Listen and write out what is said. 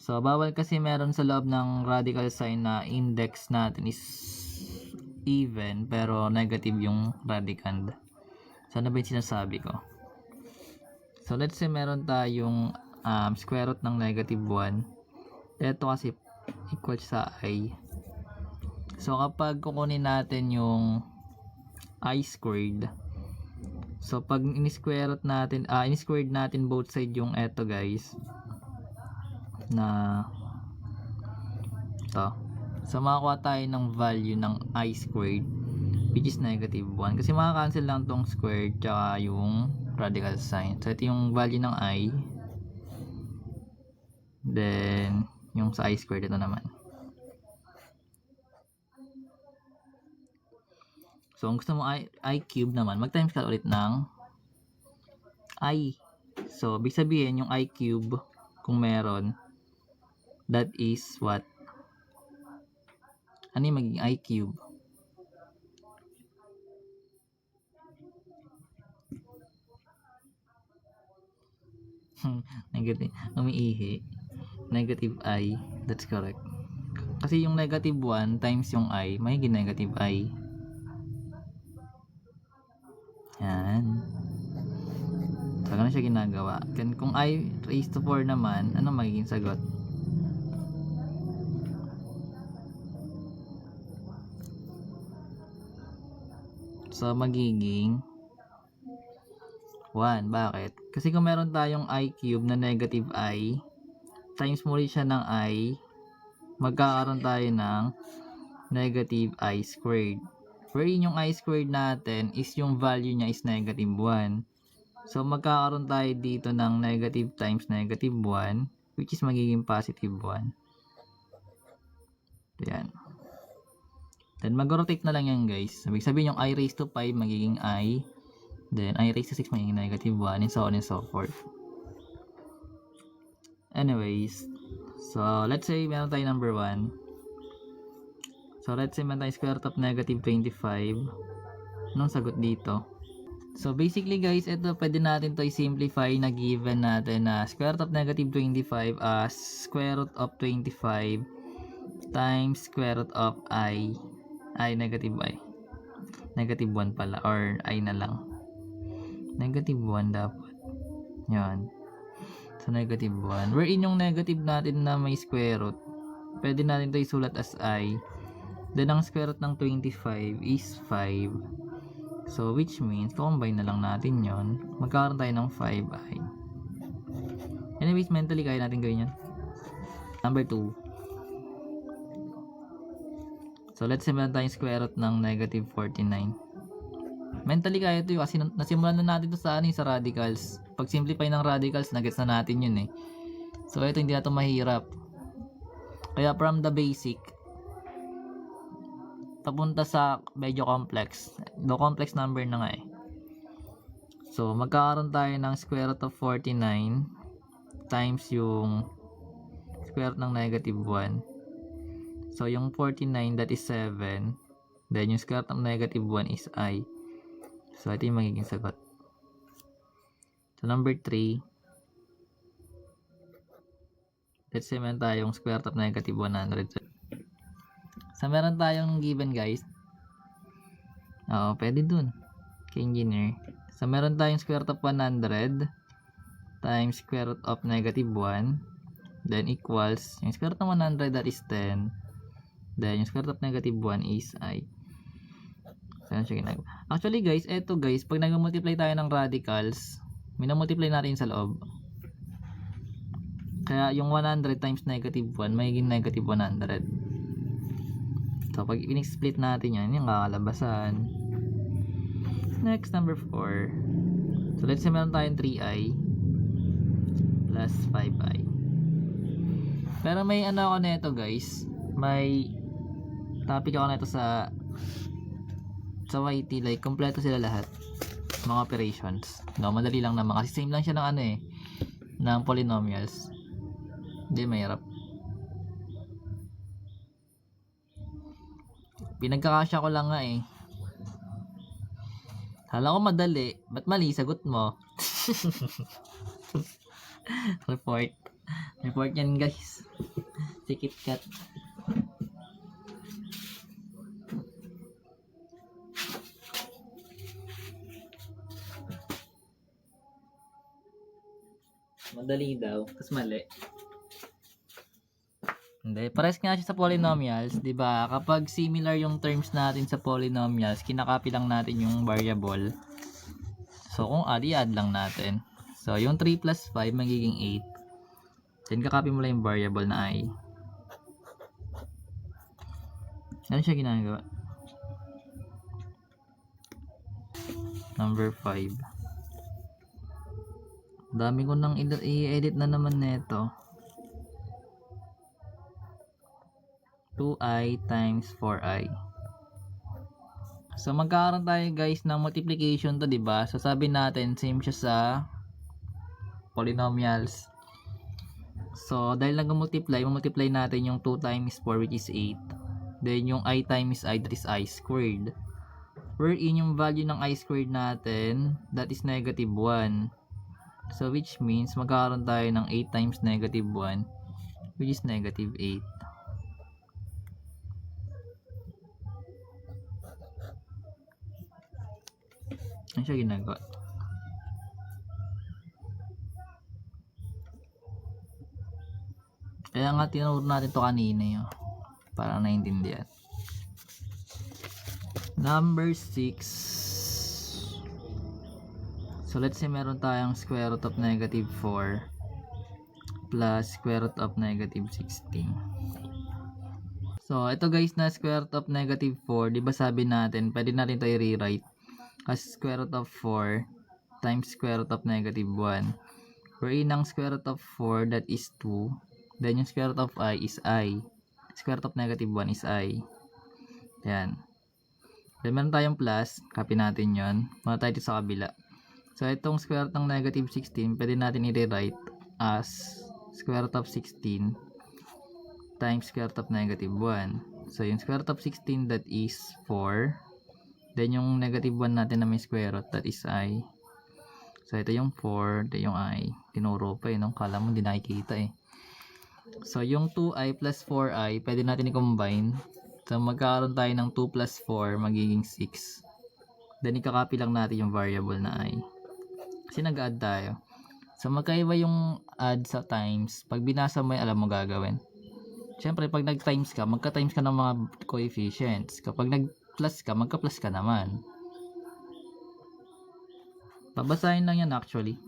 So, bawal kasi meron sa loob ng radical sign na index natin is even pero negative yung radicand. So, ano ba yung sinasabi ko? So, let's say meron tayong square root ng negative 1. Ito kasi equal sa I. So, kapag kukunin natin yung I squared, so pag in-square root natin, in-squared natin both side yung eto guys, na to. So, makakuha tayo ng value ng I squared, which is negative 1. Kasi makakancel lang tong squared, tsaka yung radical sign. So, ito yung value ng I. Then, yung sa I squared, ito naman. So, kung gusto mo I cube naman, mag-times ka ulit ng I. So, ibig sabihin, yung I cube, kung meron, that is what? Ano yung magiging I cube? Negative, umiihi. Negative I, that's correct. Kasi yung negative 1 times yung I, magiging negative I. Yan. So, ganun siya ginagawa. Then, kung I raised to 4 naman, ano magiging sagot? So, magiging 1. Bakit? Kasi kung meron tayong I cube na negative I, times mo rin siya ng I, magkakaroon tayo ng negative I squared. Wherein yung I squared natin is yung value niya is negative 1. So, magkakaroon tayo dito ng negative times negative 1, which is magiging positive 1. Ayan. Then, mag-rotate na lang yan guys. Ibig sabihin yung I raised to 5 magiging I. Then, I raised to 6 magiging negative 1, and so on and so forth. Anyways, so, let's say meron tayo number 1. So, let's say meron tayo square root of negative 25. Anong sagot dito? So, basically guys, ito pwede natin to i-simplify na given natin na square root of negative 25 as square root of 25 times square root of negative I. Negative 1 pala, or I na lang. Negative 1 dapat. Yan. So, negative 1. Wherein yung negative natin na may square root, pwede natin ito isulat as I. Then, ang square root ng 25 is 5. So, which means, combine na lang natin yon, magkakaroon tayo ng 5i. Anyways, mentally, kaya natin gawin yan. Number 2. So, let's say meron tayong square root ng negative 49. Mentally, kaya ito kasi nasimulan na natin ito sa, sa radicals. Pag simplify ng radicals, nagets na natin yun eh. So, ito hindi na ito mahirap. Kaya from the basic, papunta sa medyo complex. Do complex number na nga eh. So, magkakaroon tayo ng square root of 49 times yung square root ng negative 1. So, yung 49, that is 7. Then, yung square root ng negative 1 is I. So, ito yung magiging sagot. So, number 3. Let's say meron tayong square root of negative 100. So, meron tayong given guys. Oo, pwede dun. Kay engineer. So, meron tayong square root of 100 times square root of negative 1. Then, equals, yung square root of 100 that is 10. Then, yung square root of negative 1 is I. So, siya ginagawa. Actually guys, eto guys, pag nag-multiply tayo ng radicals, minamultiply natin sa loob. Kaya, yung 100 times negative 1, magiging negative 100. So, pag in-split natin yan, yung kakalabasan. Next, number 4. So, let's say meron tayong 3i plus 5i. Pero may ano ako nito guys. May topic ako nito sa YT. Like, kompleto sila lahat. Mga operations. No, madali lang naman. Kasi same lang siya ng ano eh. Ng polynomials. Hindi mahirap. Pinagkakasya ko lang nga eh. Hala ko madali. Ba't mali? Sagot mo. Report. Report yan guys. Si KitKat. Madali daw, tapos mali. Hindi, pares nga siya sa polynomials, 'di ba? Kapag similar yung terms natin sa polynomials, kinakopy lang natin yung variable. So kung add, i-add lang natin. So yung 3 plus 5 magiging 8. Then kakopy mo lang yung variable na I. Ano siya ginagawa? Number 5. Dami ko nang i-edit na naman nito. 2i times 4i. So magkakaroon tayo guys ng multiplication to, 'di ba? So sabi natin same siya sa polynomials. So dahil nag-multiply, multiply natin yung 2 times 4 which is 8. Then yung I times I, that is I squared. Wherein yung value ng I squared natin, that is negative 1. So which means magkakaroon tayo ng 8 times negative 1 which is negative 8. Ano siya ginagawa? Kaya nga tinuro natin to kanina yun, para naintindihan. Number 6. So let's say meron tayong square root of negative 4 plus square root of negative 16. So ito guys na square root of negative 4, di ba sabi natin pwede natin ito i-rewrite as square root of 4 times square root of negative 1. Wherein ang square root of 4 that is 2. Then yung square root of I is I. Square root of negative 1 is I. Yan. Then meron tayong plus. Copy natin yon. Muna tayo sa kabila. So itong square root ng negative 16 pwede natin i-rewrite as square root of 16 times square root of negative 1. So yung square root of 16 that is 4. Then yung negative 1 natin na may square root, that is I. So ito yung 4, ito yung I. Tinuro pa no? Kala mo hindi nakikita So yung 2i plus 4i, pwede natin i-combine. So magkakaroon tayo ng 2 plus 4, magiging 6. Then ikakopy lang natin yung variable na I. Kasi nag-add tayo. So magkaiba yung add sa times. Pag binasa mo alam mo gagawin. Siyempre pag nag-times ka, magka-times ka ng mga coefficients. Kapag nag-plus ka, magka-plus ka naman. Babasahin lang yan actually.